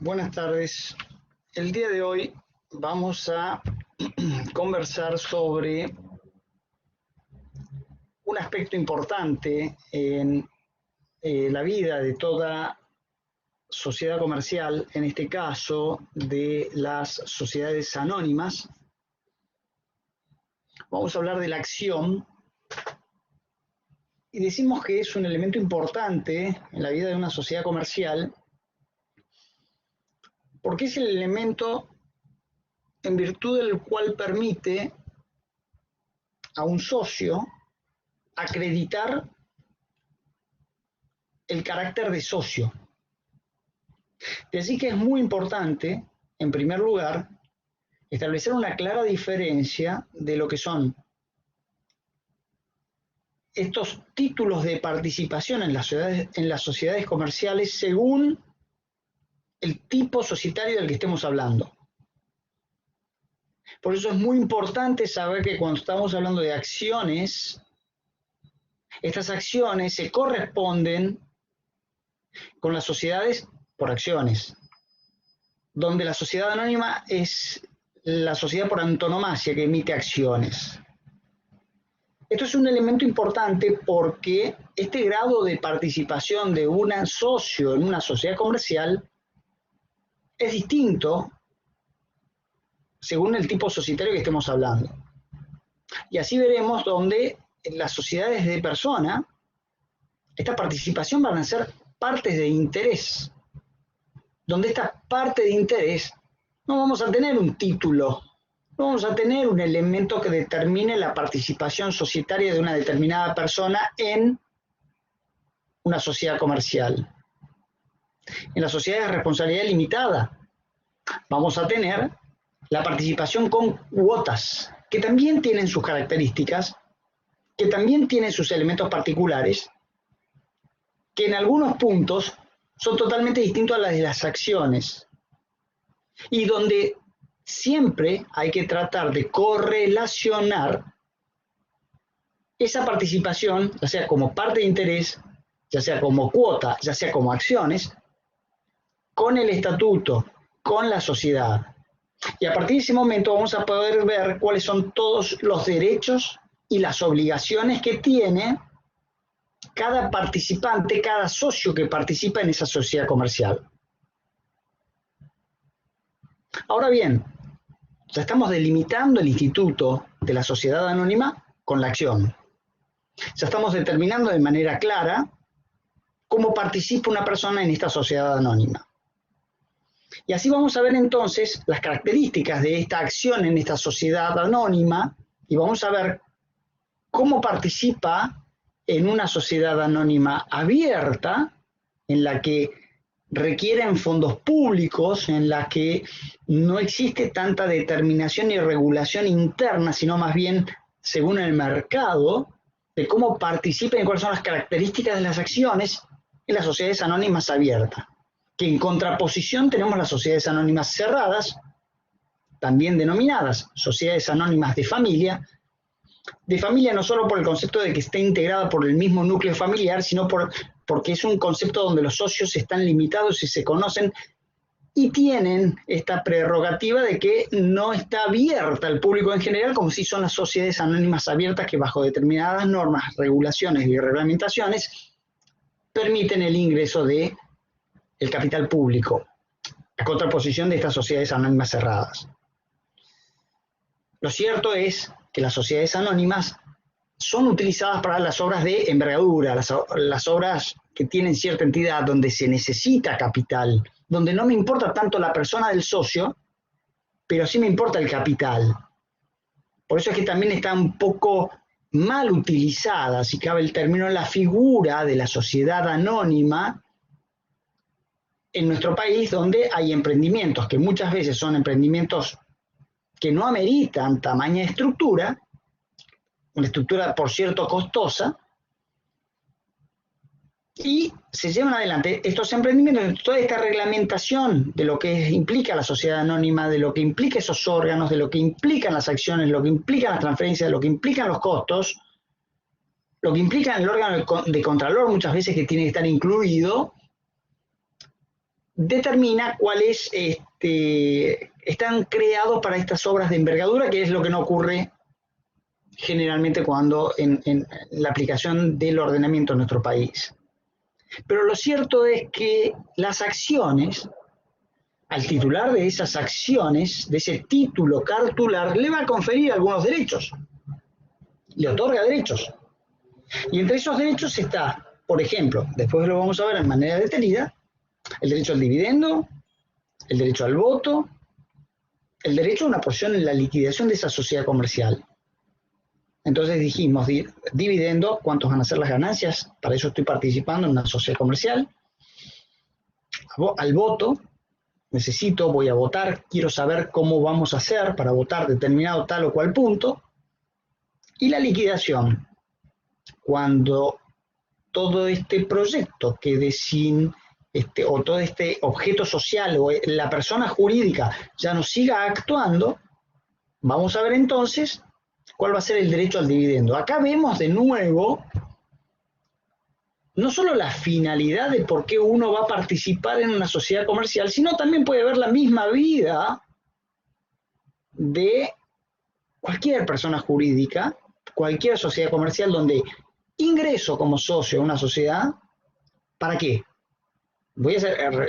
Buenas tardes. El día de hoy vamos a conversar sobre un aspecto importante en la vida de toda sociedad comercial, en este caso de las sociedades anónimas. Vamos a hablar de la acción y decimos que es un elemento importante en la vida de una sociedad comercial porque es el elemento en virtud del cual permite a un socio acreditar el carácter de socio. De así que es muy importante, en primer lugar, establecer una clara diferencia de lo que son estos títulos de participación en las sociedades comerciales según el tipo societario del que estemos hablando. Por eso es muy importante saber que cuando estamos hablando de acciones, estas acciones se corresponden con las sociedades por acciones, donde la sociedad anónima es la sociedad por antonomasia que emite acciones. Esto es un elemento importante porque este grado de participación de un socio en una sociedad comercial es distinto según el tipo societario que estemos hablando. Y así veremos donde en las sociedades de persona, esta participación van a ser partes de interés, donde esta parte de interés no vamos a tener un título, no vamos a tener un elemento que determine la participación societaria de una determinada persona en una sociedad comercial. En las sociedades de responsabilidad limitada vamos a tener la participación con cuotas, que también tienen sus características, que también tienen sus elementos particulares, que en algunos puntos son totalmente distintos a las de las acciones, y donde siempre hay que tratar de correlacionar esa participación, ya sea como parte de interés, ya sea como cuota, ya sea como acciones, con el estatuto, con la sociedad. Y a partir de ese momento vamos a poder ver cuáles son todos los derechos y las obligaciones que tiene cada participante, cada socio que participa en esa sociedad comercial. Ahora bien, ya estamos delimitando el instituto de la sociedad anónima con la acción. Ya estamos determinando de manera clara cómo participa una persona en esta sociedad anónima. Y así vamos a ver entonces las características de esta acción en esta sociedad anónima y vamos a ver cómo participa en una sociedad anónima abierta, en la que requieren fondos públicos, en la que no existe tanta determinación y regulación interna, sino más bien según el mercado, de cómo participan y cuáles son las características de las acciones en las sociedades anónimas abiertas. Que en contraposición tenemos las sociedades anónimas cerradas, también denominadas sociedades anónimas de familia no solo por el concepto de que esté integrada por el mismo núcleo familiar, sino porque es un concepto donde los socios están limitados y se conocen y tienen esta prerrogativa de que no está abierta al público en general, como si son las sociedades anónimas abiertas que bajo determinadas normas, regulaciones y reglamentaciones permiten el ingreso de el capital público, a contraposición de estas sociedades anónimas cerradas. Lo cierto es que las sociedades anónimas son utilizadas para las obras de envergadura, las obras que tienen cierta entidad, donde se necesita capital, donde no me importa tanto la persona del socio, pero sí me importa el capital. Por eso es que también está un poco mal utilizada, si cabe el término, la figura de la sociedad anónima en nuestro país, donde hay emprendimientos que muchas veces son emprendimientos que no ameritan tamaña estructura, una estructura por cierto costosa, y se llevan adelante estos emprendimientos, toda esta reglamentación de lo que implica la sociedad anónima, de lo que implica esos órganos, de lo que implican las acciones, lo que implican las transferencias, de lo que implican los costos, lo que implica el órgano de contralor muchas veces que tiene que estar incluido, determina cuáles están creados para estas obras de envergadura, que es lo que no ocurre generalmente cuando en la aplicación del ordenamiento en nuestro país. Pero lo cierto es que las acciones, al titular de esas acciones, de ese título cartular, le va a conferir algunos derechos, le otorga derechos. Y entre esos derechos está, por ejemplo, después lo vamos a ver en manera detenida, el derecho al dividendo, el derecho al voto, el derecho a una porción en la liquidación de esa sociedad comercial. Entonces dijimos, dividendo, ¿cuántos van a ser las ganancias? Para eso estoy participando en una sociedad comercial. Al voto, voy a votar, quiero saber cómo vamos a hacer para votar determinado tal o cual punto. Y la liquidación, cuando todo este proyecto quede sin, o todo este objeto social o la persona jurídica ya no siga actuando, vamos a ver entonces cuál va a ser el derecho al dividendo. Acá vemos de nuevo no solo la finalidad de por qué uno va a participar en una sociedad comercial, sino también puede ver la misma vida de cualquier persona jurídica, cualquier sociedad comercial donde ingreso como socio a una sociedad. ¿Para qué? Voy a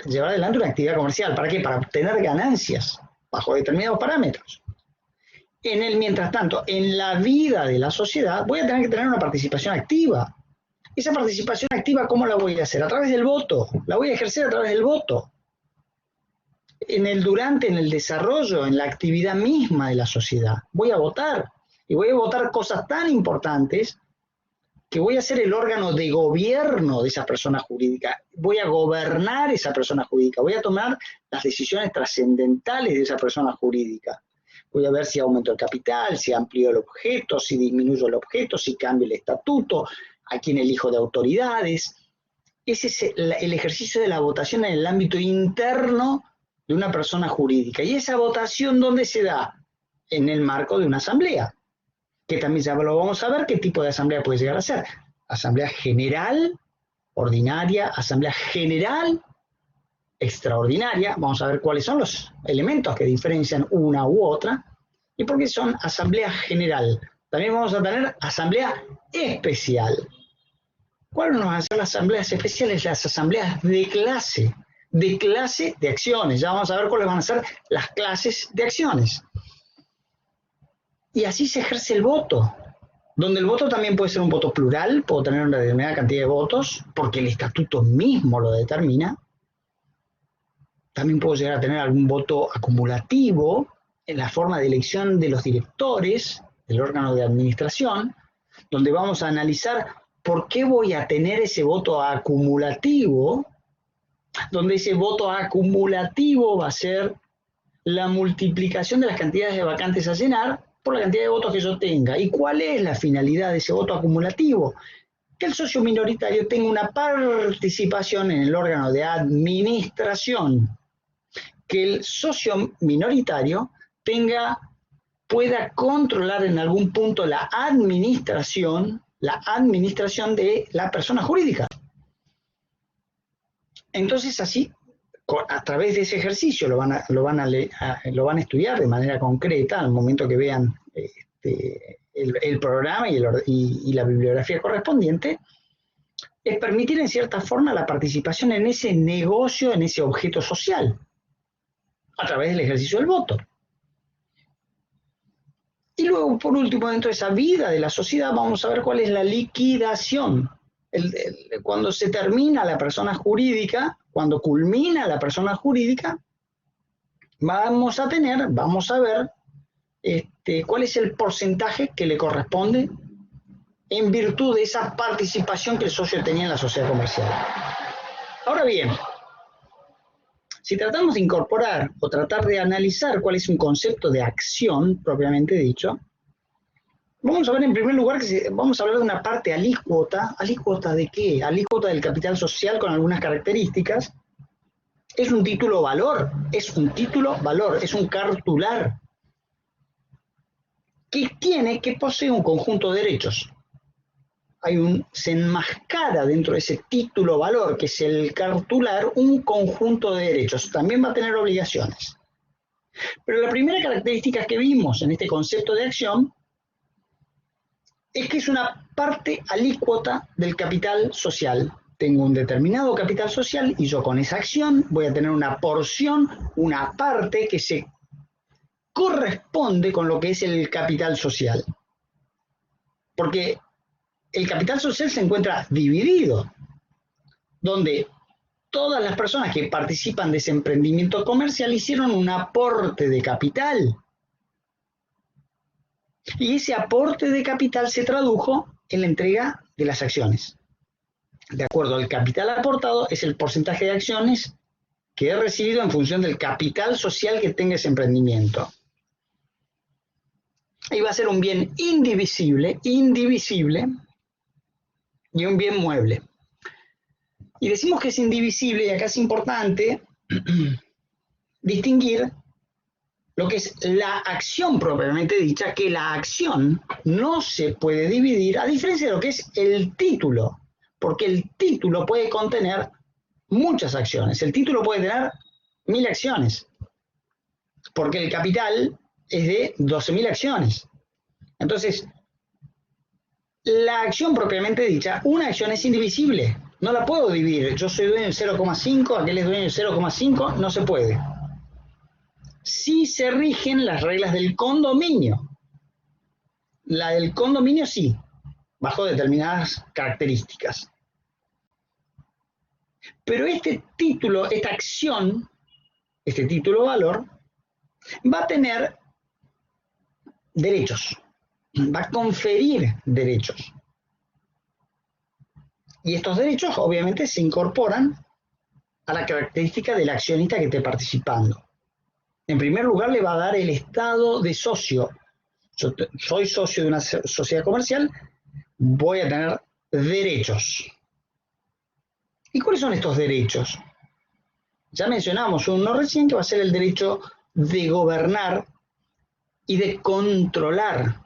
llevar adelante una actividad comercial. ¿Para qué? Para obtener ganancias bajo determinados parámetros. Mientras tanto, en la vida de la sociedad voy a tener que tener una participación activa. Esa participación activa, ¿cómo la voy a hacer? A través del voto. La voy a ejercer a través del voto. En el desarrollo, en la actividad misma de la sociedad. Voy a votar. Y voy a votar cosas tan importantes que voy a ser el órgano de gobierno de esa persona jurídica. Voy a gobernar esa persona jurídica. Voy a tomar las decisiones trascendentales de esa persona jurídica. Voy a ver si aumento el capital, si amplío el objeto, si disminuyo el objeto, si cambio el estatuto, a quién elijo de autoridades. Ese es el ejercicio de la votación en el ámbito interno de una persona jurídica. ¿Y esa votación dónde se da? En el marco de una asamblea, que también ya lo vamos a ver qué tipo de asamblea puede llegar a ser. Asamblea general, ordinaria, asamblea general, extraordinaria. Vamos a ver cuáles son los elementos que diferencian una u otra y por qué son asamblea general. También vamos a tener asamblea especial. ¿Cuáles van a ser las asambleas especiales? Las asambleas de clase de acciones. Ya vamos a ver cuáles van a ser las clases de acciones. Y así se ejerce el voto, donde el voto también puede ser un voto plural, puedo tener una determinada cantidad de votos, porque el estatuto mismo lo determina. También puedo llegar a tener algún voto acumulativo en la forma de elección de los directores del órgano de administración, donde vamos a analizar por qué voy a tener ese voto acumulativo, donde ese voto acumulativo va a ser la multiplicación de las cantidades de vacantes a llenar por la cantidad de votos que yo tenga. ¿Y cuál es la finalidad de ese voto acumulativo? Que el socio minoritario tenga una participación en el órgano de administración, que el socio minoritario pueda controlar en algún punto la administración de la persona jurídica. Entonces así, a través de ese ejercicio lo van a estudiar de manera concreta al momento que vean el programa y la bibliografía correspondiente, es permitir en cierta forma la participación en ese negocio, en ese objeto social, a través del ejercicio del voto. Y luego, por último, dentro de esa vida de la sociedad, vamos a ver cuál es la liquidación. Cuando se termina la persona jurídica, cuando culmina la persona jurídica, vamos a ver cuál es el porcentaje que le corresponde en virtud de esa participación que el socio tenía en la sociedad comercial. Ahora bien, si tratamos de incorporar o tratar de analizar cuál es un concepto de acción propiamente dicho, vamos a ver en primer lugar que vamos a hablar de una parte alícuota. ¿Alícuota de qué? Alícuota del capital social con algunas características. Es un título valor, es un cartular que posee un conjunto de derechos. se enmascara dentro de ese título valor, que es el cartular, un conjunto de derechos. También va a tener obligaciones. Pero la primera característica que vimos en este concepto de acción es que es una parte alícuota del capital social. Tengo un determinado capital social y yo con esa acción voy a tener una porción, una parte que se corresponde con lo que es el capital social. Porque el capital social se encuentra dividido, donde todas las personas que participan de ese emprendimiento comercial hicieron un aporte de capital. Y ese aporte de capital se tradujo en la entrega de las acciones. De acuerdo al capital aportado, es el porcentaje de acciones que he recibido en función del capital social que tenga ese emprendimiento. Y va a ser un bien indivisible y un bien mueble. Y decimos que es indivisible, y acá es importante distinguir lo que es la acción propiamente dicha, que la acción no se puede dividir, a diferencia de lo que es el título, porque el título puede contener muchas acciones. El título puede tener 1000 acciones, porque el capital es de 12.000 acciones. Entonces, la acción propiamente dicha, una acción es indivisible, no la puedo dividir. Yo soy dueño del 0,5, aquel es dueño del 0,5, no se puede. Sí se rigen las reglas del condominio. La del condominio sí, bajo determinadas características. Pero este título, esta acción, este título valor, va a tener derechos, va a conferir derechos. Y estos derechos obviamente se incorporan a la característica del accionista que esté participando. En primer lugar, le va a dar el estado de socio. Yo soy socio de una sociedad comercial, voy a tener derechos. ¿Y cuáles son estos derechos? Ya mencionamos uno recién, que va a ser el derecho de gobernar y de controlar.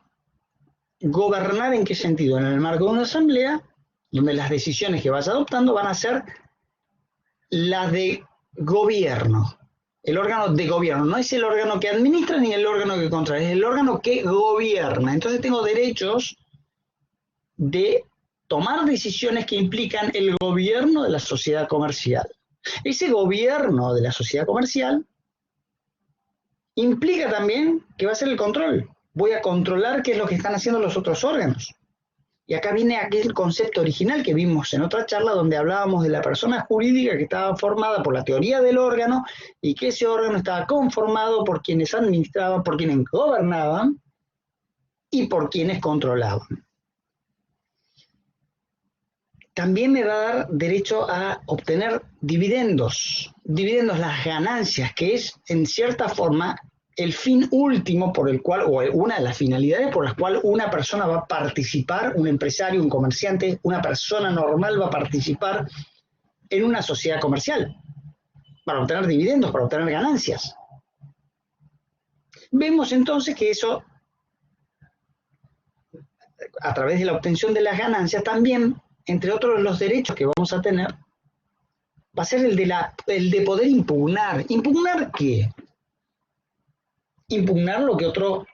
¿Gobernar en qué sentido? En el marco de una asamblea, donde las decisiones que vas adoptando van a ser las de gobierno. El órgano de gobierno no es el órgano que administra ni el órgano que controla, es el órgano que gobierna. Entonces tengo derechos de tomar decisiones que implican el gobierno de la sociedad comercial. Ese gobierno de la sociedad comercial implica también que va a ser el control. Voy a controlar qué es lo que están haciendo los otros órganos. Y acá viene aquel concepto original que vimos en otra charla donde hablábamos de la persona jurídica que estaba formada por la teoría del órgano y que ese órgano estaba conformado por quienes administraban, por quienes gobernaban y por quienes controlaban. También me va a dar derecho a obtener dividendos, las ganancias, que es en cierta forma el fin último por el cual, o una de las finalidades por las cuales una persona va a participar, un empresario, un comerciante, una persona normal va a participar en una sociedad comercial, para obtener dividendos, para obtener ganancias. Vemos entonces que eso, a través de la obtención de las ganancias, también, entre otros los derechos que vamos a tener, va a ser el de poder impugnar. ¿Impugnar qué? Impugnar lo que otro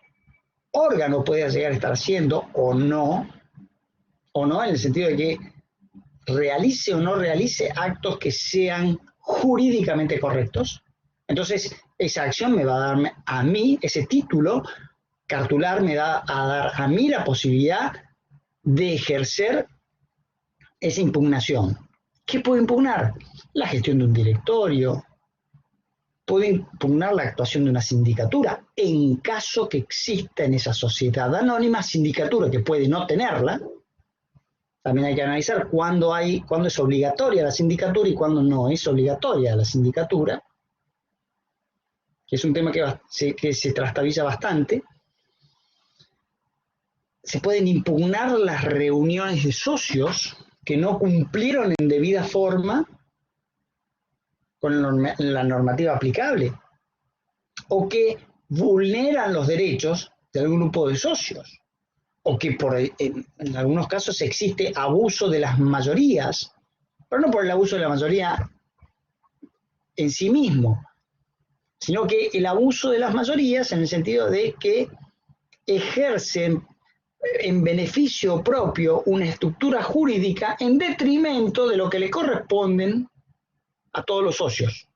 órgano pueda llegar a estar haciendo o no, en el sentido de que realice o no realice actos que sean jurídicamente correctos. Entonces, esa acción me va a dar a mí, ese título cartular me va a dar a mí la posibilidad de ejercer esa impugnación. ¿Qué puedo impugnar? La gestión de un directorio. Puedo impugnar la actuación de una sindicatura en caso que exista en esa sociedad anónima sindicatura, que puede no tenerla. También hay que analizar cuándo es obligatoria la sindicatura y cuándo no es obligatoria la sindicatura, que es un tema que se trastabilla bastante. Se pueden impugnar las reuniones de socios que no cumplieron en debida forma con la normativa aplicable o que vulneran los derechos de algún grupo de socios. o que en algunos casos existe abuso de las mayorías, pero no por el abuso de la mayoría en sí mismo, sino que el abuso de las mayorías en el sentido de que ejercen en beneficio propio una estructura jurídica en detrimento de lo que le corresponden a todos los socios.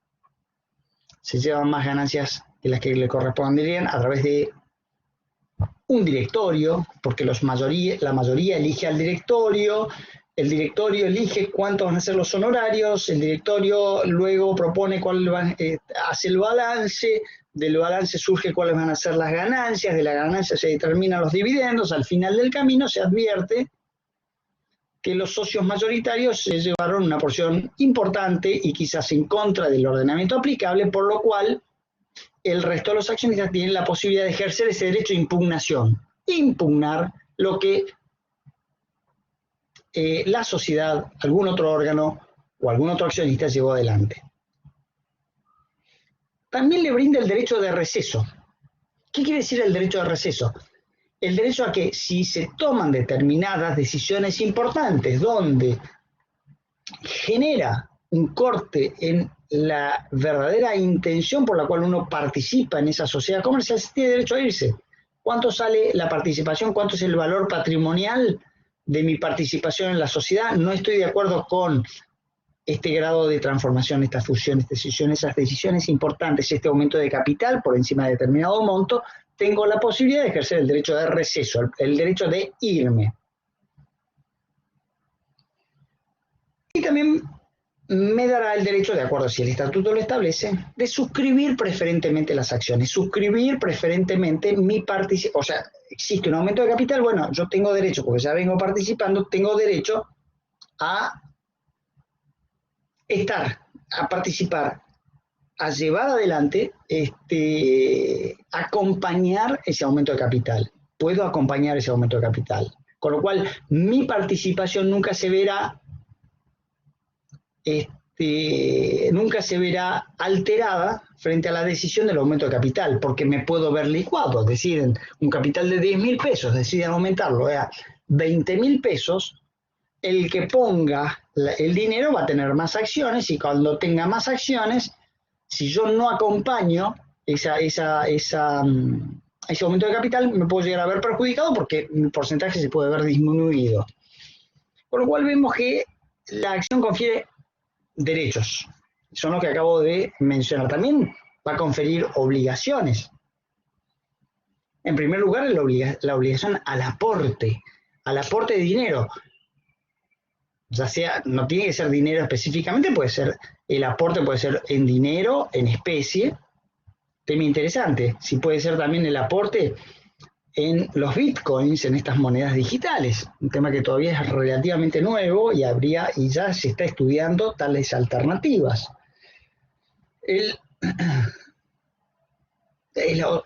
Se llevan más ganancias de las que le corresponderían a través de un directorio, porque la mayoría elige al directorio, el directorio elige cuántos van a ser los honorarios, el directorio luego propone hace el balance, del balance surge cuáles van a ser las ganancias, de la ganancia se determinan los dividendos, al final del camino se advierte que los socios mayoritarios se llevaron una porción importante y quizás en contra del ordenamiento aplicable, por lo cual el resto de los accionistas tienen la posibilidad de ejercer ese derecho de impugnación, impugnar lo que la sociedad, algún otro órgano o algún otro accionista llevó adelante. También le brinda el derecho de receso. ¿Qué quiere decir el derecho de receso? El derecho a que si se toman determinadas decisiones importantes donde genera un corte en la verdadera intención por la cual uno participa en esa sociedad comercial, se tiene derecho a irse. ¿Cuánto sale la participación? ¿Cuánto es el valor patrimonial de mi participación en la sociedad? No estoy de acuerdo con este grado de transformación, esta fusión, esta decisión, esas decisiones importantes, este aumento de capital por encima de determinado monto, tengo la posibilidad de ejercer el derecho de receso, el derecho de irme. Y también me dará el derecho, de acuerdo si el estatuto lo establece, de suscribir preferentemente las acciones, suscribir preferentemente mi participación. O sea, existe un aumento de capital, bueno, yo tengo derecho, porque ya vengo participando, tengo derecho a estar, a participar, a llevar adelante, acompañar ese aumento de capital. Puedo acompañar ese aumento de capital. Con lo cual, mi participación nunca se verá alterada frente a la decisión del aumento de capital, porque me puedo ver licuado. Deciden un capital de 10.000 pesos, deciden aumentarlo a 20.000 pesos, el que ponga el dinero va a tener más acciones y cuando tenga más acciones, si yo no acompaño ese aumento de capital, me puedo llegar a ver perjudicado porque mi porcentaje se puede ver disminuido. Con lo cual vemos que la acción confiere derechos, son los que acabo de mencionar. También va a conferir obligaciones. En primer lugar, la obligación al aporte de dinero. Ya sea, no tiene que ser dinero específicamente, puede ser, el aporte puede ser en dinero, en especie, tema interesante. Si puede ser también el aporte en los bitcoins, en estas monedas digitales, un tema que todavía es relativamente nuevo y ya se está estudiando tales alternativas.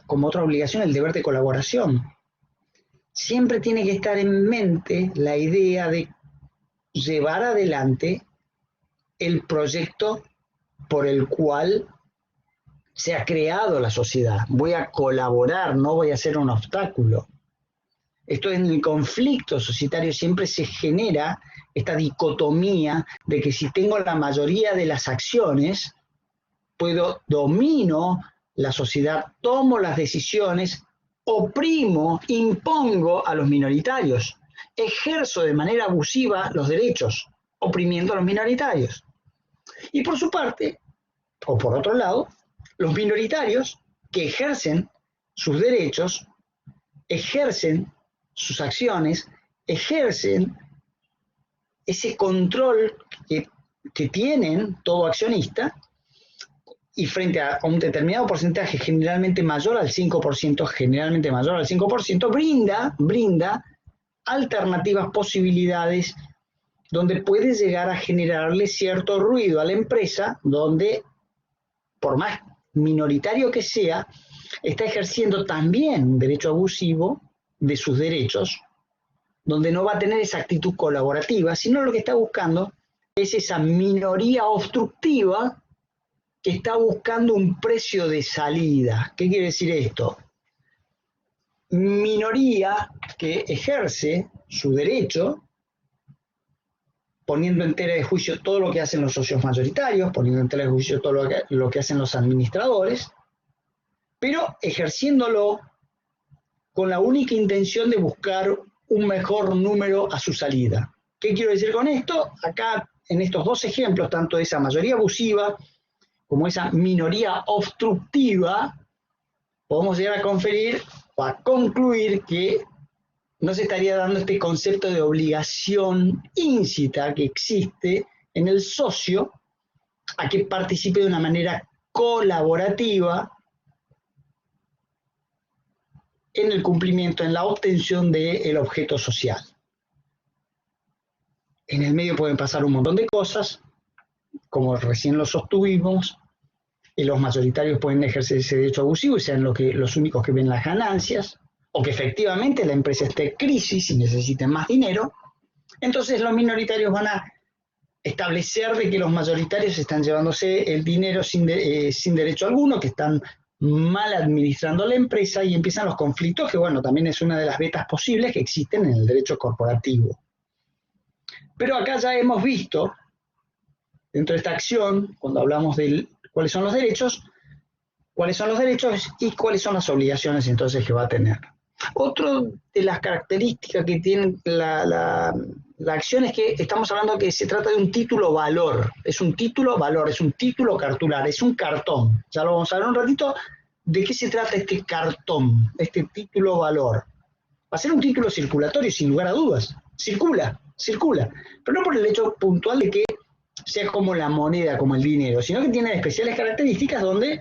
Como otra obligación, el deber de colaboración. Siempre tiene que estar en mente la idea de llevar adelante el proyecto por el cual se ha creado la sociedad. Voy a colaborar, no voy a ser un obstáculo. Esto en el conflicto societario siempre se genera esta dicotomía de que si tengo la mayoría de las acciones, domino la sociedad, tomo las decisiones, oprimo, impongo a los minoritarios, ejerzo de manera abusiva los derechos, oprimiendo a los minoritarios. Y por su parte, o por otro lado, los minoritarios que ejercen sus derechos, ejercen sus acciones, ejercen ese control que tienen todo accionista y frente a un determinado porcentaje generalmente mayor al 5%, brinda alternativas, posibilidades donde puede llegar a generarle cierto ruido a la empresa, donde por más minoritario que sea, está ejerciendo también un derecho abusivo de sus derechos, donde no va a tener esa actitud colaborativa, sino lo que está buscando es esa minoría obstructiva que está buscando un precio de salida. ¿Qué quiere decir esto? minoría que ejerce su derecho, poniendo en tela de juicio todo lo que hacen los socios mayoritarios, poniendo en tela de juicio todo lo que hacen los administradores, pero ejerciéndolo con la única intención de buscar un mejor número a su salida. ¿Qué quiero decir con esto? Acá, en estos dos ejemplos, tanto esa mayoría abusiva como esa minoría obstructiva, podemos llegar a conferir o a concluir que no se estaría dando este concepto de obligación íncita que existe en el socio a que participe de una manera colaborativa en el cumplimiento, en la obtención del objeto social. En el medio pueden pasar un montón de cosas, como recién lo sostuvimos, y los mayoritarios pueden ejercer ese derecho abusivo y sean los únicos que ven las ganancias, o que efectivamente la empresa esté en crisis y necesiten más dinero. Entonces los minoritarios van a establecer de que los mayoritarios están llevándose el dinero sin derecho alguno, que están mal administrando la empresa, y empiezan los conflictos, que bueno, también es una de las vetas posibles que existen en el derecho corporativo. Pero acá ya hemos visto, dentro de esta acción, cuando hablamos de cuáles son los derechos y cuáles son las obligaciones entonces que va a tener. Otra de las características que tiene la acción es que estamos hablando que se trata de un título valor, es un título valor, es un título cartular, es un cartón. Ya lo vamos a ver un ratito de qué se trata este cartón, este título valor. Va a ser un título circulatorio, sin lugar a dudas. Circula, pero no por el hecho puntual de que sea como la moneda, como el dinero, sino que tiene especiales características donde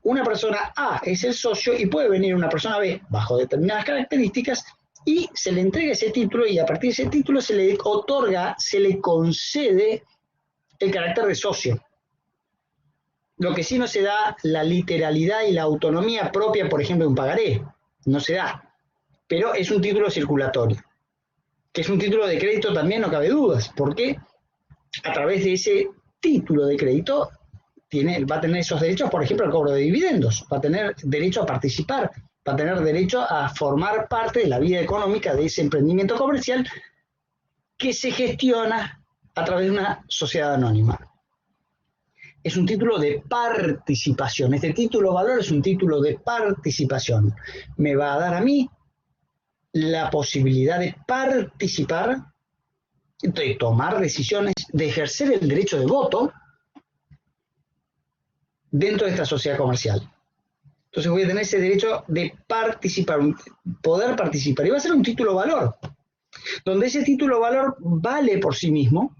una persona A es el socio y puede venir una persona B bajo determinadas características y se le entrega ese título, y a partir de ese título se le otorga, se le concede el carácter de socio. Lo que sí no se da la literalidad y la autonomía propia, por ejemplo, de un pagaré, no se da, pero es un título circulatorio. Que es un título de crédito también, no cabe dudas, porque a través de ese título de crédito va a tener esos derechos, por ejemplo, al cobro de dividendos, va a tener derecho a participar, va a tener derecho a formar parte de la vida económica de ese emprendimiento comercial que se gestiona a través de una sociedad anónima. Es un título de participación, este título valor es un título de participación. Me va a dar a mí la posibilidad de participar, de tomar decisiones, de ejercer el derecho de voto dentro de esta sociedad comercial. Entonces voy a tener ese derecho de participar, poder participar, y va a ser un título valor, donde ese título valor vale por sí mismo,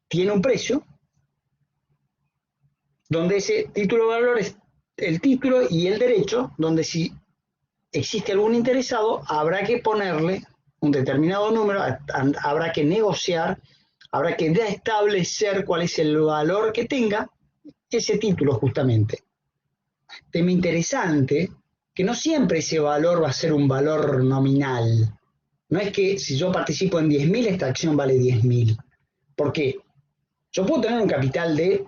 tiene un precio, donde ese título valor es el título y el derecho, donde si existe algún interesado, habrá que ponerle un determinado número, habrá que negociar, habrá que establecer cuál es el valor que tenga ese título justamente. Tema interesante, que no siempre ese valor va a ser un valor nominal. No es que si yo participo en 10.000, esta acción vale 10.000. Porque yo puedo tener un capital de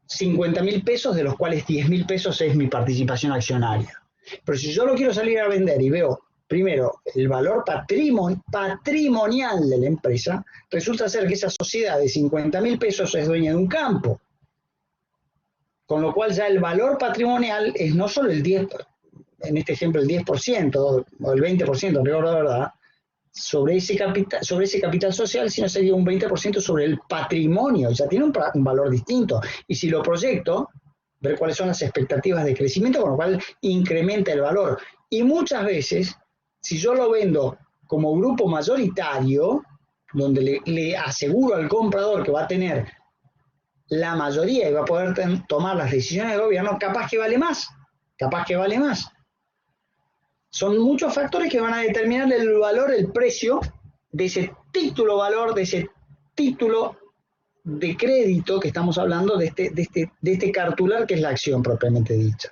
50.000 pesos, de los cuales 10.000 pesos es mi participación accionaria. Pero si yo lo quiero salir a vender y veo, primero, el valor patrimonial de la empresa, resulta ser que esa sociedad de 50.000 pesos es dueña de un campo. Con lo cual ya el valor patrimonial es no solo el 10%, en este ejemplo el 10% o el 20%, no recuerdo la verdad, sobre ese capital social, sino sería un 20% sobre el patrimonio, ya tiene un valor distinto. Y si lo proyecto, ver cuáles son las expectativas de crecimiento, con lo cual incrementa el valor. Y muchas veces, si yo lo vendo como grupo mayoritario, donde le aseguro al comprador que va a tener la mayoría y va a poder tomar las decisiones del gobierno, capaz que vale más. Son muchos factores que van a determinar el valor, el precio de ese título valor, de ese título de crédito que estamos hablando, de este cartular que es la acción propiamente dicha.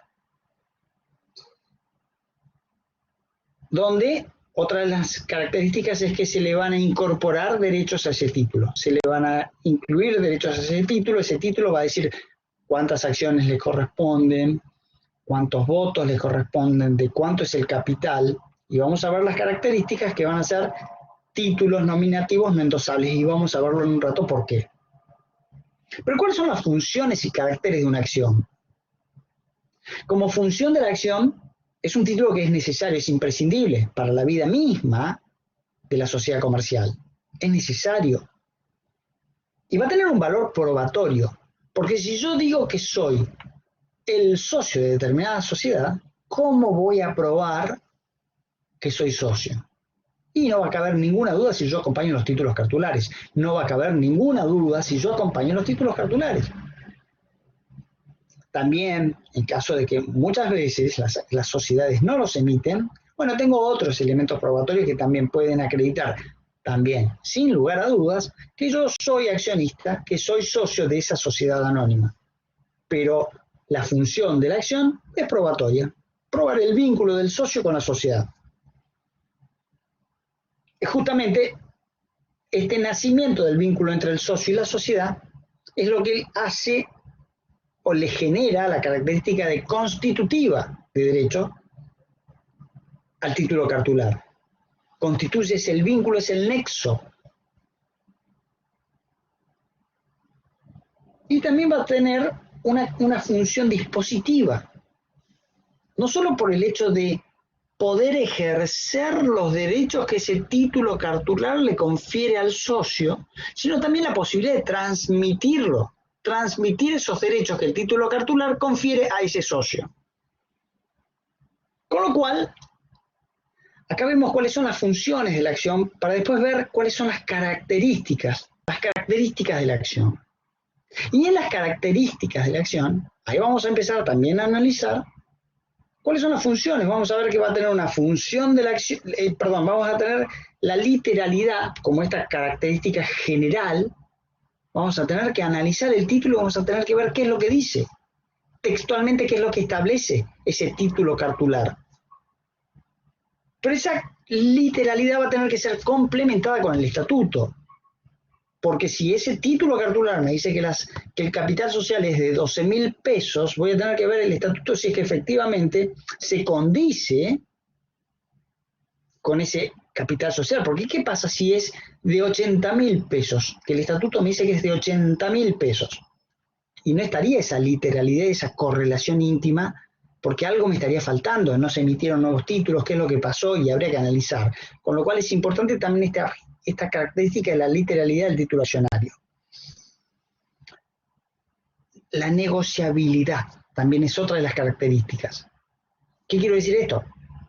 Donde otra de las características es que se le van a incorporar derechos a ese título, se le van a incluir derechos a ese título va a decir cuántas acciones le corresponden, cuántos votos le corresponden, de cuánto es el capital, y vamos a ver las características que van a ser títulos nominativos no endosables, y vamos a verlo en un rato por qué. Pero ¿cuáles son las funciones y caracteres de una acción? Como función de la acción, es un título que es necesario, es imprescindible para la vida misma de la sociedad comercial. Es necesario. Y va a tener un valor probatorio, porque si yo digo que soy el socio de determinada sociedad, ¿cómo voy a probar que soy socio? Y no va a caber ninguna duda si yo acompaño los títulos cartulares. No va a caber ninguna duda si yo acompaño los títulos cartulares. También, en caso de que muchas veces las sociedades no los emiten, bueno, tengo otros elementos probatorios que también pueden acreditar, también, sin lugar a dudas, que yo soy accionista, que soy socio de esa sociedad anónima. Pero la función de la acción es probatoria, probar el vínculo del socio con la sociedad. Justamente este nacimiento del vínculo entre el socio y la sociedad es lo que hace o le genera la característica de constitutiva de derecho al título cartular. Constituye el vínculo, es el nexo. Y también va a tener una función dispositiva, no solo por el hecho de poder ejercer los derechos que ese título cartular le confiere al socio, sino también la posibilidad de transmitirlo, transmitir esos derechos que el título cartular confiere a ese socio. Con lo cual, acá vemos cuáles son las funciones de la acción para después ver cuáles son las características de la acción. Y en las características de la acción, ahí vamos a empezar también a analizar cuáles son las funciones. Vamos a ver que va a tener una función de la acción, vamos a tener la literalidad como esta característica general. Vamos a tener que analizar el título, vamos a tener que ver qué es lo que dice, textualmente qué es lo que establece ese título cartular. Pero esa literalidad va a tener que ser complementada con el estatuto. Porque si ese título cartular me dice que el capital social es de 12.000 pesos, voy a tener que ver el estatuto si es que efectivamente se condice con ese capital social. Porque ¿qué pasa si es de 80.000 pesos? Que el estatuto me dice que es de 80.000 pesos. Y no estaría esa literalidad, esa correlación íntima, porque algo me estaría faltando. No se emitieron nuevos títulos, qué es lo que pasó, y habría que analizar. Con lo cual es importante también esta característica de la literalidad del título accionario. La negociabilidad también es otra de las características. ¿Qué quiero decir esto?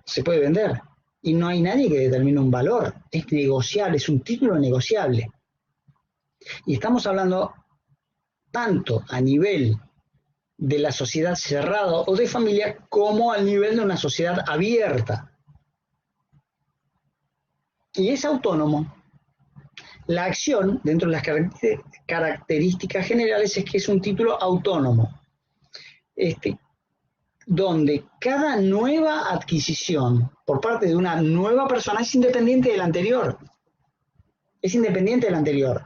Se puede vender y no hay nadie que determine un valor. Es negociable, es un título negociable. Y estamos hablando tanto a nivel de la sociedad cerrada o de familia como al nivel de una sociedad abierta. Y es autónomo. La acción, dentro de las características generales, es que es un título autónomo, donde cada nueva adquisición por parte de una nueva persona es independiente de la anterior. Es independiente de la anterior.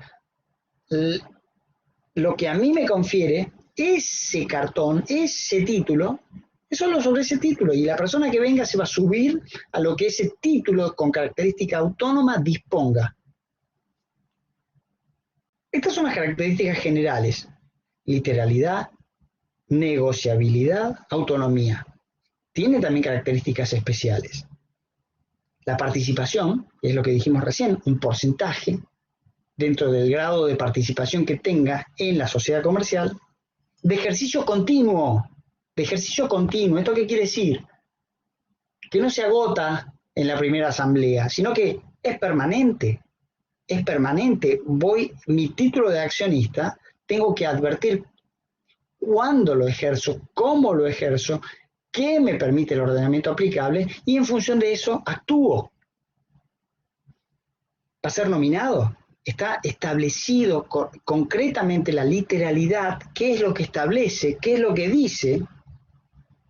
Lo que a mí me confiere ese cartón, ese título, es solo sobre ese título, y la persona que venga se va a subir a lo que ese título con característica autónoma disponga. Estas son las características generales: literalidad, negociabilidad, autonomía. Tiene también características especiales. La participación, que es lo que dijimos recién, un porcentaje dentro del grado de participación que tenga en la sociedad comercial, de ejercicio continuo. ¿Esto qué quiere decir? Que no se agota en la primera asamblea, sino que es permanente. Es permanente. Mi título de accionista, tengo que advertir cuándo lo ejerzo, cómo lo ejerzo, qué me permite el ordenamiento aplicable, y en función de eso actúo. Va a ser nominado. Está establecido concretamente la literalidad, qué es lo que establece, qué es lo que dice,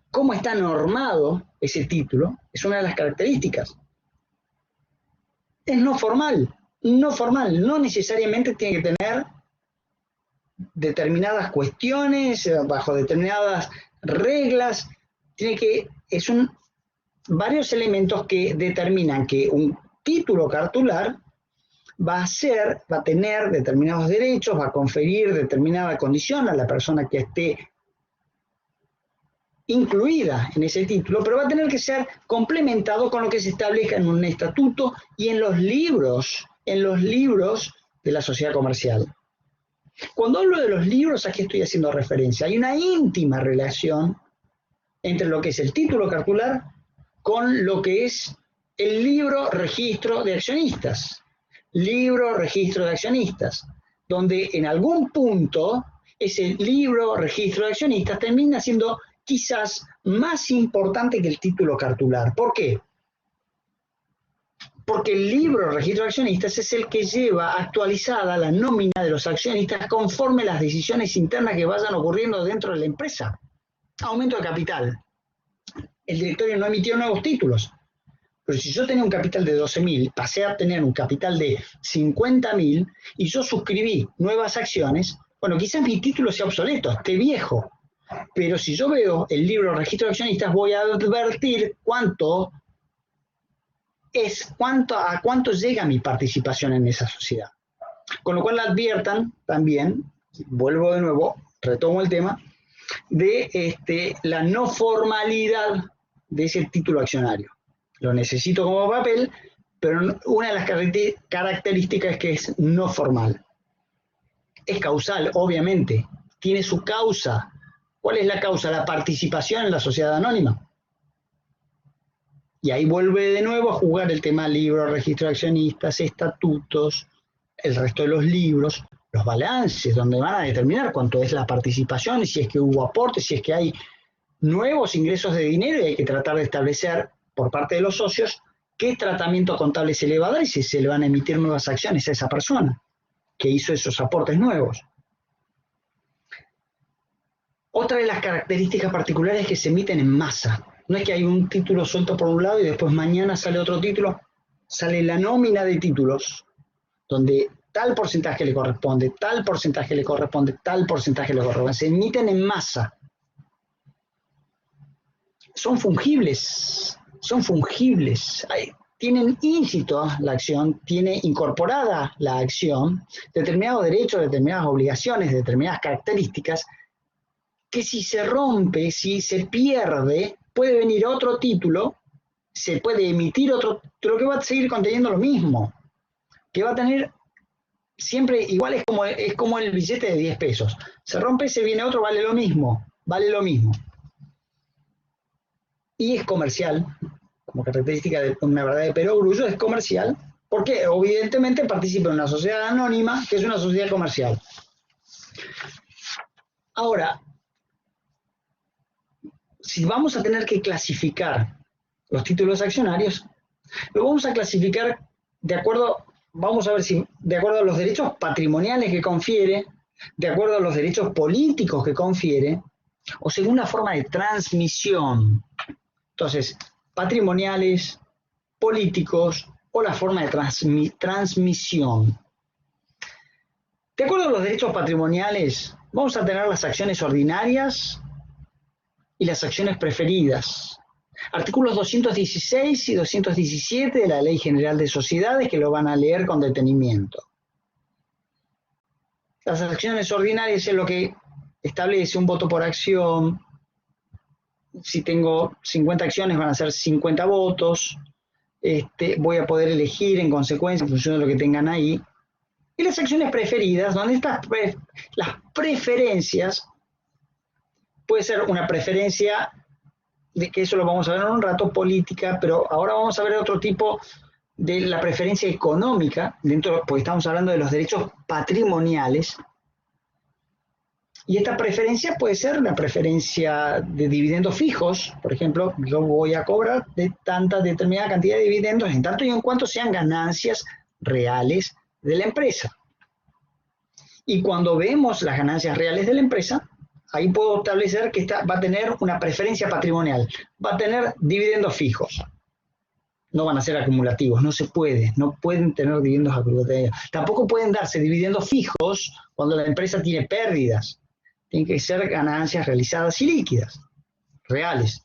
cómo está normado ese título, es una de las características. Es no formal, no necesariamente tiene que tener determinadas cuestiones, bajo determinadas reglas, varios elementos que determinan que un título cartular va a tener determinados derechos, va a conferir determinada condición a la persona que esté incluida en ese título, pero va a tener que ser complementado con lo que se establezca en un estatuto y en los libros de la sociedad comercial. Cuando hablo de los libros, ¿a qué estoy haciendo referencia? Hay una íntima relación entre lo que es el título cartular con lo que es el libro registro de accionistas. Libro registro de accionistas, donde en algún punto ese libro registro de accionistas termina siendo quizás más importante que el título cartular. ¿Por qué? Porque el libro registro de accionistas es el que lleva actualizada la nómina de los accionistas conforme las decisiones internas que vayan ocurriendo dentro de la empresa. Aumento de capital. El directorio no emitió nuevos títulos. Pero si yo tenía un capital de 12.000, pasé a tener un capital de 50.000 y yo suscribí nuevas acciones, bueno, quizás mi título sea obsoleto, esté viejo. Pero si yo veo el libro registro de accionistas, voy a advertir a cuánto llega mi participación en esa sociedad. Con lo cual adviertan también, vuelvo de nuevo, retomo el tema, de la no formalidad de ese título accionario. Lo necesito como papel, pero una de las características es que es no formal. Es causal, obviamente, tiene su causa. ¿Cuál es la causa? La participación en la sociedad anónima. Y ahí vuelve de nuevo a jugar el tema libro, registro de accionistas, estatutos, el resto de los libros, los balances, donde van a determinar cuánto es la participación y si es que hubo aportes, si es que hay nuevos ingresos de dinero y hay que tratar de establecer por parte de los socios qué tratamiento contable se le va a dar y si se le van a emitir nuevas acciones a esa persona que hizo esos aportes nuevos. Otra de las características particulares es que se emiten en masa. No es que hay un título suelto por un lado y después mañana sale otro título, sale la nómina de títulos, donde tal porcentaje le corresponde, tal porcentaje le corresponde, tal porcentaje le corresponde. Se emiten en masa. Son fungibles. Tienen íncito la acción, tiene incorporada la acción, determinados derechos, determinadas obligaciones, determinadas características, que si se rompe, si se pierde, puede venir otro título, se puede emitir otro, pero que va a seguir conteniendo lo mismo, que va a tener siempre igual, es como el billete de 10 pesos. Se rompe, se viene otro, vale lo mismo. Y es comercial, como característica de una verdad de perogrullo, es comercial, porque evidentemente participa en una sociedad anónima, que es una sociedad comercial. Ahora, si vamos a tener que clasificar los títulos accionarios, lo vamos a clasificar de acuerdo, vamos a ver si de acuerdo a los derechos patrimoniales que confiere, de acuerdo a los derechos políticos que confiere, o según la forma de transmisión. Entonces, patrimoniales, políticos o la forma de transmisión. De acuerdo a los derechos patrimoniales, vamos a tener las acciones ordinarias y las acciones preferidas. Artículos 216 y 217 de la Ley General de Sociedades, que lo van a leer con detenimiento. Las acciones ordinarias es lo que establece un voto por acción. Si tengo 50 acciones van a ser 50 votos. Voy a poder elegir en consecuencia en función de lo que tengan ahí. Y las acciones preferidas, donde las preferencias, puede ser una preferencia, de que eso lo vamos a ver en un rato, política, pero ahora vamos a ver otro tipo de la preferencia económica, porque estamos hablando de los derechos patrimoniales. Y esta preferencia puede ser una preferencia de dividendos fijos. Por ejemplo, yo voy a cobrar de tanta determinada cantidad de dividendos en tanto y en cuanto sean ganancias reales de la empresa. Y cuando vemos las ganancias reales de la empresa, ahí puedo establecer que va a tener una preferencia patrimonial, va a tener dividendos fijos. No van a ser acumulativos, no se puede, no pueden tener dividendos acumulativos. Tampoco pueden darse dividendos fijos cuando la empresa tiene pérdidas. Tienen que ser ganancias realizadas y líquidas, reales.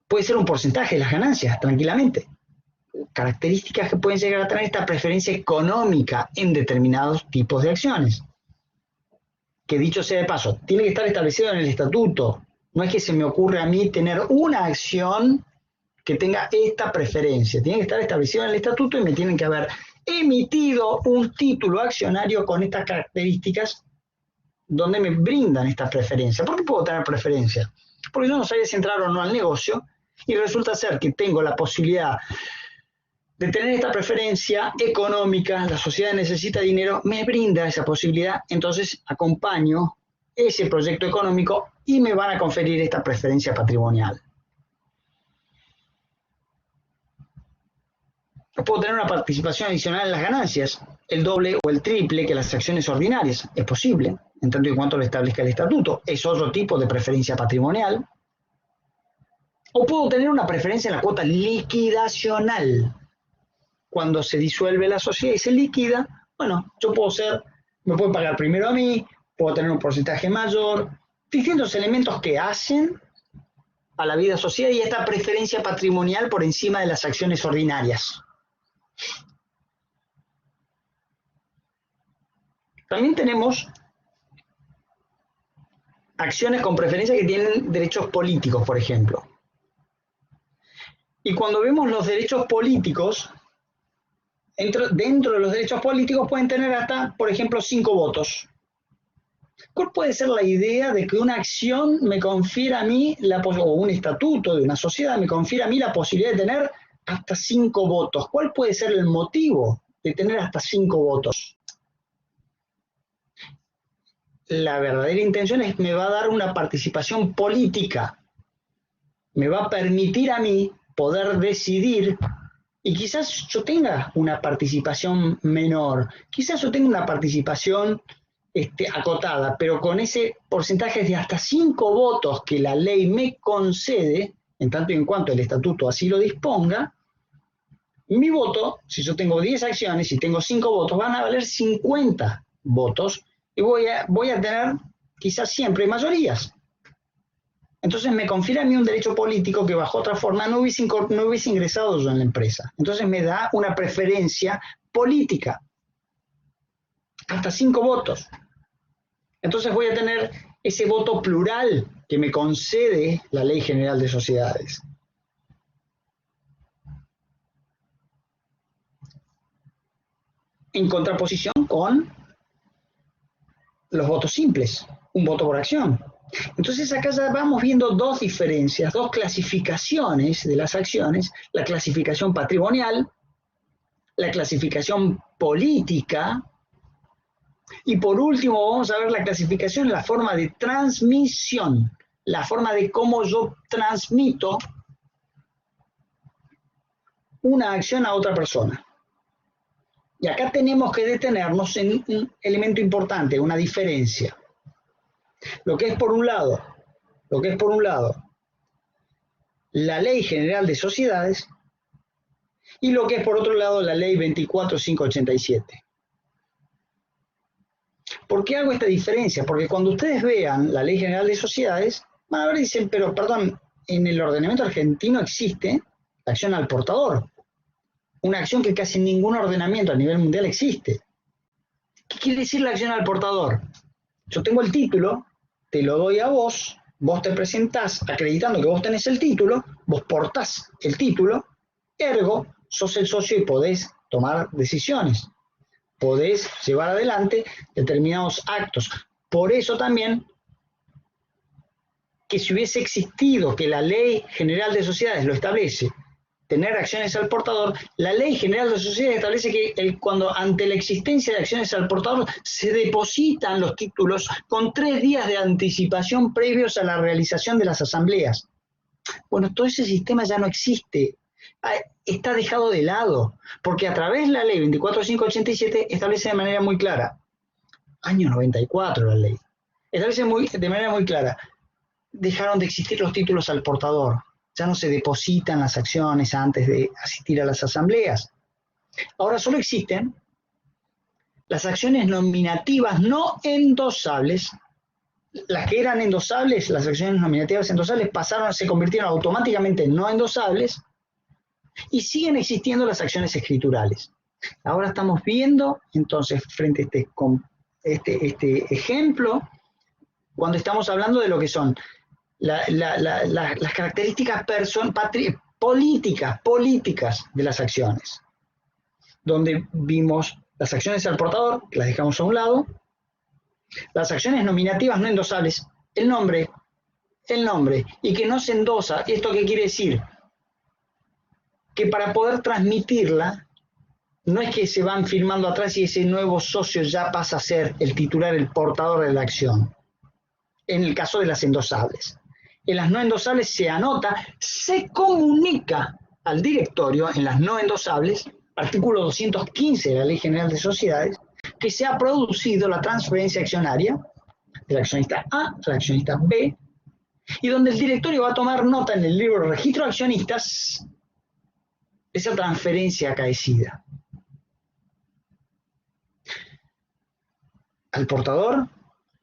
Puede ser un porcentaje de las ganancias, tranquilamente. Características que pueden llegar a tener esta preferencia económica en determinados tipos de acciones. Que dicho sea de paso, tiene que estar establecido en el estatuto. No es que se me ocurra a mí tener una acción que tenga esta preferencia. Tiene que estar establecido en el estatuto y me tienen que haber emitido un título accionario con estas características donde me brindan esta preferencia. ¿Por qué puedo tener preferencia? Porque yo no sabía si entrar o no al negocio y resulta ser que tengo la posibilidad de tener esta preferencia económica, la sociedad necesita dinero, me brinda esa posibilidad, entonces acompaño ese proyecto económico y me van a conferir esta preferencia patrimonial. Puedo tener una participación adicional en las ganancias, el doble o el triple que las acciones ordinarias, es posible, en tanto y cuanto lo establezca el estatuto, es otro tipo de preferencia patrimonial. O puedo tener una preferencia en la cuota liquidacional. Cuando se disuelve la sociedad y se liquida, bueno, yo puedo ser, me pueden pagar primero a mí, puedo tener un porcentaje mayor, distintos elementos que hacen a la vida social y esta preferencia patrimonial por encima de las acciones ordinarias. También tenemos acciones con preferencia que tienen derechos políticos, por ejemplo. Y cuando vemos los derechos políticos, dentro de los derechos políticos pueden tener hasta, por ejemplo, 5 votos. ¿Cuál puede ser la idea de que una acción me confiera a mí, o un estatuto de una sociedad me confiera a mí la posibilidad de tener hasta 5 votos? ¿Cuál puede ser el motivo de tener hasta 5 votos? La verdadera intención es que me va a dar una participación política. Me va a permitir a mí poder decidir. Y quizás yo tenga una participación menor, quizás yo tenga una participación acotada, pero con ese porcentaje de hasta 5 votos que la ley me concede, en tanto y en cuanto el estatuto así lo disponga, mi voto, si yo tengo 10 acciones y tengo 5 votos, van a valer 50 votos y voy a tener quizás siempre mayorías. Entonces me confiere a mí un derecho político que bajo otra forma no hubiese ingresado yo en la empresa. Entonces me da una preferencia política. Hasta 5 votos. Entonces voy a tener ese voto plural que me concede la Ley General de Sociedades. En contraposición con los votos simples, un voto por acción. Entonces acá ya vamos viendo dos diferencias, dos clasificaciones de las acciones, la clasificación patrimonial, la clasificación política, y por último vamos a ver la clasificación en la forma de transmisión, la forma de cómo yo transmito una acción a otra persona. Y acá tenemos que detenernos en un elemento importante, una diferencia. Lo que es por un lado, la Ley General de Sociedades y lo que es por otro lado la Ley 24587. ¿Por qué hago esta diferencia? Porque cuando ustedes vean la Ley General de Sociedades, van a ver y dicen, pero perdón, en el ordenamiento argentino existe la acción al portador, una acción que casi ningún ordenamiento a nivel mundial existe. ¿Qué quiere decir la acción al portador? Yo tengo el título, te lo doy a vos, vos te presentás acreditando que vos tenés el título, vos portás el título, ergo, sos el socio y podés tomar decisiones, podés llevar adelante determinados actos. Por eso también, que si hubiese existido, que la Ley General de Sociedades lo establece, tener acciones al portador, la Ley General de Sociedades establece que cuando ante la existencia de acciones al portador se depositan los títulos con 3 días de anticipación previos a la realización de las asambleas. Bueno, todo ese sistema ya no existe, está dejado de lado, porque a través de la Ley 24587 establece de manera muy clara, año 94 la ley, establece de manera muy clara, dejaron de existir los títulos al portador. Ya no se depositan las acciones antes de asistir a las asambleas. Ahora solo existen las acciones nominativas no endosables, las que eran endosables, las acciones nominativas endosables, se convirtieron automáticamente en no endosables y siguen existiendo las acciones escriturales. Ahora estamos viendo, entonces, frente a este ejemplo, cuando estamos hablando de lo que son las características políticas de las acciones, donde vimos las acciones al portador, que las dejamos a un lado, las acciones nominativas no endosables, el nombre, y que no se endosa. ¿Esto qué quiere decir? Que para poder transmitirla, no es que se van firmando atrás y ese nuevo socio ya pasa a ser el titular, el portador de la acción. En el caso de las endosables. En las no endosables se anota, se comunica al directorio en las no endosables, artículo 215 de la Ley General de Sociedades, que se ha producido la transferencia accionaria del accionista A al accionista B, y donde el directorio va a tomar nota en el libro de registro de accionistas de esa transferencia acaecida. Al portador,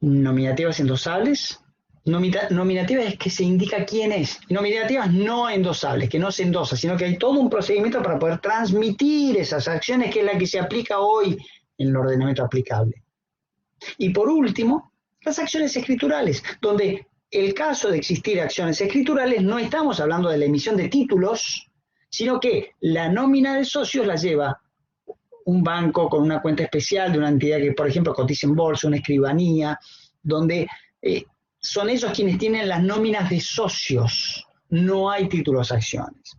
nominativas endosables. Nominativas es que se indica quién es. Y nominativas no endosables, que no se endosa, sino que hay todo un procedimiento para poder transmitir esas acciones, que es la que se aplica hoy en el ordenamiento aplicable. Y por último, las acciones escriturales, donde el caso de existir acciones escriturales no estamos hablando de la emisión de títulos, sino que la nómina de socios la lleva un banco con una cuenta especial de una entidad que, por ejemplo, cotiza en bolsa, una escribanía, donde son ellos quienes tienen las nóminas de socios, no hay títulos acciones.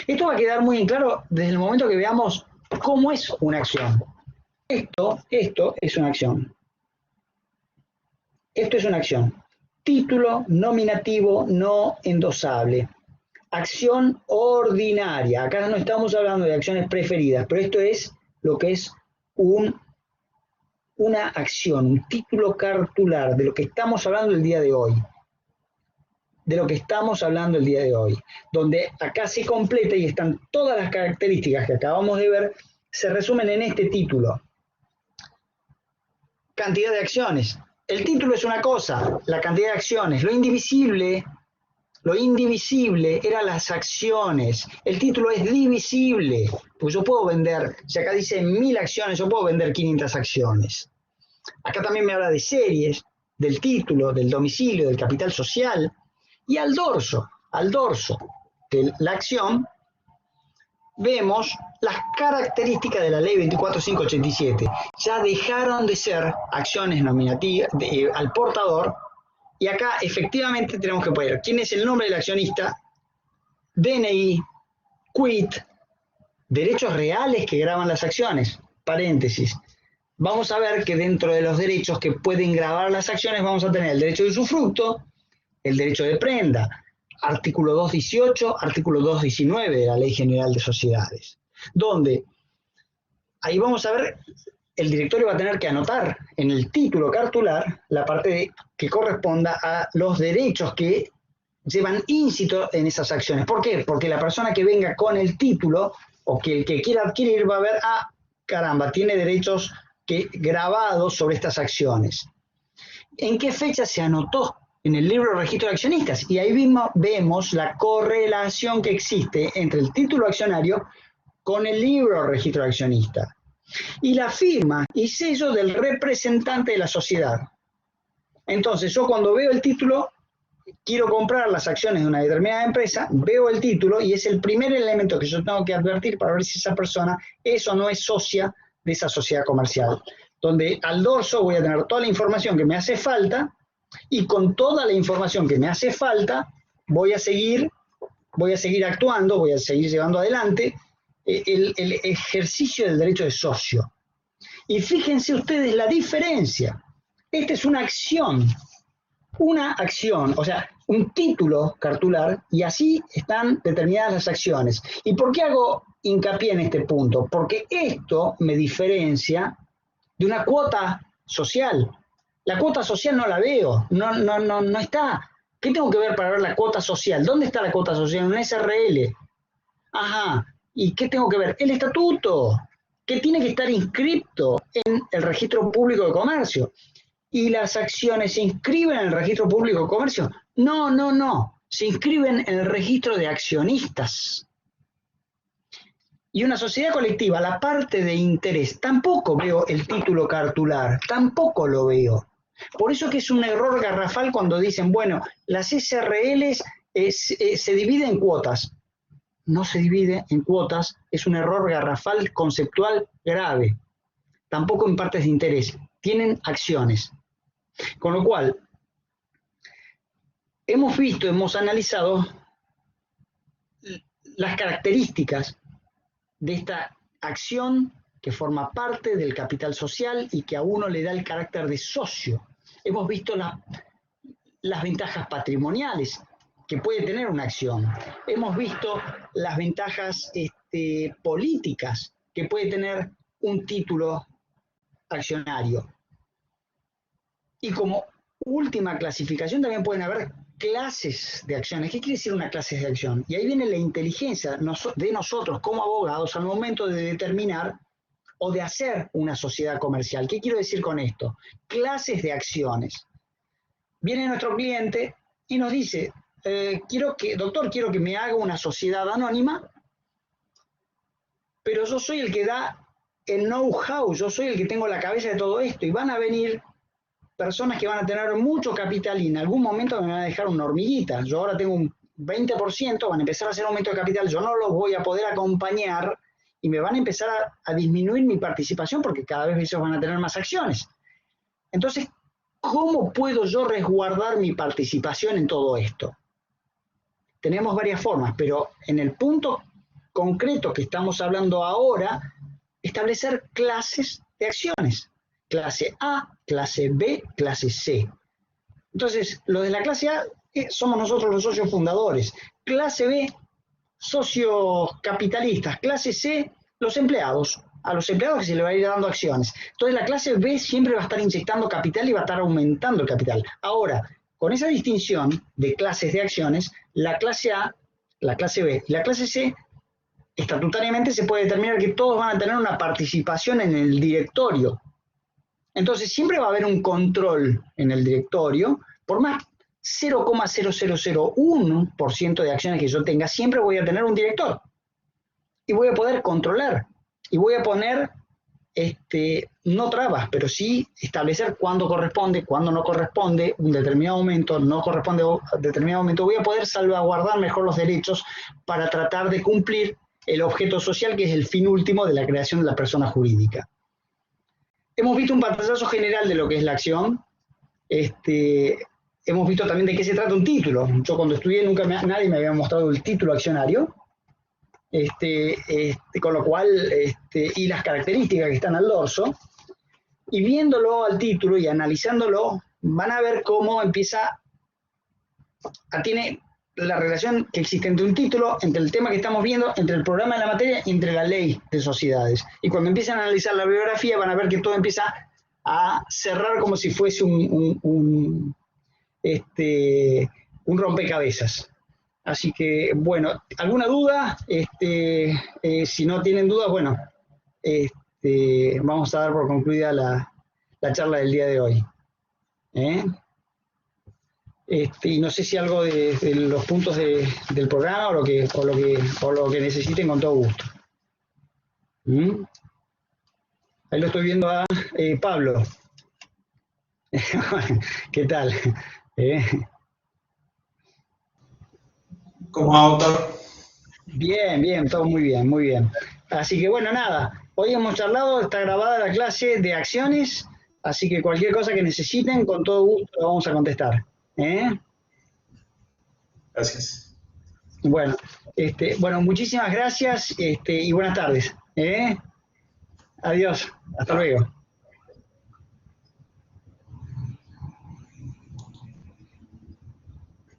Esto va a quedar muy en claro desde el momento que veamos cómo es una acción. Esto es una acción. Esto es una acción. Título nominativo no endosable. Acción ordinaria. Acá no estamos hablando de acciones preferidas, pero esto es lo que es una acción, un título cartular, de lo que estamos hablando el día de hoy. Donde acá se completa y están todas las características que acabamos de ver, se resumen en este título. Cantidad de acciones. El título es una cosa, la cantidad de acciones. Lo indivisible eran las acciones. El título es divisible, pues yo puedo vender, si acá dice 1000 acciones, yo puedo vender 500 acciones. Acá también me habla de series, del título, del domicilio, del capital social, y al dorso de la acción, vemos las características de la ley 24587. Ya dejaron de ser acciones nominativas al portador, y acá efectivamente tenemos que poner quién es el nombre del accionista, DNI, quit, derechos reales que graban las acciones, paréntesis. Vamos a ver que dentro de los derechos que pueden grabar las acciones vamos a tener el derecho de usufructo, el derecho de prenda, artículo 218, artículo 219 de la Ley General de Sociedades, donde ahí vamos a ver, el directorio va a tener que anotar en el título cartular la parte que corresponda a los derechos que llevan íncito en esas acciones. ¿Por qué? Porque la persona que venga con el título o que el que quiera adquirir va a ver, caramba, tiene derechos grabados sobre estas acciones. ¿En qué fecha se anotó? En el libro de registro de accionistas, y ahí vemos la correlación que existe entre el título accionario con el libro de registro de accionistas y la firma y sello del representante de la sociedad. Entonces yo cuando veo el título, quiero comprar las acciones de una determinada empresa, veo el título y es el primer elemento que yo tengo que advertir para ver si esa persona es o no es socia de esa sociedad comercial, donde al dorso voy a tener toda la información que me hace falta, y con toda la información que me hace falta voy a seguir actuando, voy a seguir llevando adelante el ejercicio del derecho de socio. Y fíjense ustedes la diferencia. Esta es una acción, o sea, un título cartular, y así están determinadas las acciones. ¿Y por qué hago hincapié en este punto? Porque esto me diferencia de una cuota social. La cuota social no la veo, no está. ¿Qué tengo que ver para ver la cuota social? ¿Dónde está la cuota social? En un SRL. Ajá. ¿Y qué tengo que ver? El estatuto, que tiene que estar inscrito en el registro público de comercio. ¿Y las acciones se inscriben en el registro público de comercio? No, no, no. Se inscriben en el registro de accionistas. Y una sociedad colectiva, la parte de interés, tampoco veo el título cartular, tampoco lo veo. Por eso que es un error garrafal cuando dicen, bueno, las SRLs se dividen en cuotas. No se divide en cuotas, es un error garrafal conceptual grave. Tampoco en partes de interés, tienen acciones. Con lo cual, hemos visto, hemos analizado las características de esta acción que forma parte del capital social y que a uno le da el carácter de socio. Hemos visto las ventajas patrimoniales que puede tener una acción. Hemos visto las ventajas políticas que puede tener un título accionario. Y como última clasificación también pueden haber clases de acciones. ¿Qué quiere decir una clase de acción? Y ahí viene la inteligencia de nosotros como abogados al momento de determinar o de hacer una sociedad comercial. ¿Qué quiero decir con esto? Clases de acciones. Viene nuestro cliente y nos dice, doctor, quiero que me haga una sociedad anónima, pero yo soy el que da el know-how, yo soy el que tengo la cabeza de todo esto, y van a venir personas que van a tener mucho capital y en algún momento me van a dejar una hormiguita. Yo ahora tengo un 20%, van a empezar a hacer aumento de capital, yo no los voy a poder acompañar y me van a empezar a disminuir mi participación porque cada vez ellos van a tener más acciones. Entonces, ¿cómo puedo yo resguardar mi participación en todo esto? Tenemos varias formas, pero en el punto concreto que estamos hablando ahora, establecer clases de acciones. Clase A, clase B, clase C. Entonces, los de la clase A somos nosotros los socios fundadores. Clase B, socios capitalistas. Clase C, los empleados. A los empleados que se les va a ir dando acciones. Entonces, la clase B siempre va a estar inyectando capital y va a estar aumentando el capital. Ahora, con esa distinción de clases de acciones, la clase A, la clase B y la clase C, estatutariamente se puede determinar que todos van a tener una participación en el directorio. Entonces siempre va a haber un control en el directorio, por más 0,0001% de acciones que yo tenga, siempre voy a tener un director. Y voy a poder controlar. Y voy a poner, no trabas, pero sí establecer cuándo corresponde, cuándo no corresponde, un determinado momento, no corresponde a un determinado momento. Voy a poder salvaguardar mejor los derechos para tratar de cumplir el objeto social, que es el fin último de la creación de la persona jurídica. Hemos visto un pantallazo general de lo que es la acción. Hemos visto también de qué se trata un título. Yo cuando estudié nadie me había mostrado el título accionario. Con lo cual, y las características que están al dorso. Y viéndolo al título y analizándolo, van a ver cómo tiene la relación que existe entre un título, entre el tema que estamos viendo, entre el programa de la materia y entre la ley de sociedades. Y cuando empiezan a analizar la bibliografía van a ver que todo empieza a cerrar como si fuese un rompecabezas. Así que, bueno, ¿alguna duda? Si no tienen dudas, bueno, vamos a dar por concluida la charla del día de hoy. Y no sé si algo de los puntos del programa o lo que necesiten, con todo gusto. Ahí lo estoy viendo a Pablo. ¿Qué tal? ¿Cómo va, doctor? Bien, bien, todo muy bien, muy bien. Así que bueno, nada, hoy hemos charlado, está grabada la clase de acciones, así que cualquier cosa que necesiten, con todo gusto lo vamos a contestar. Gracias. Bueno, muchísimas gracias y buenas tardes. Adiós, hasta luego.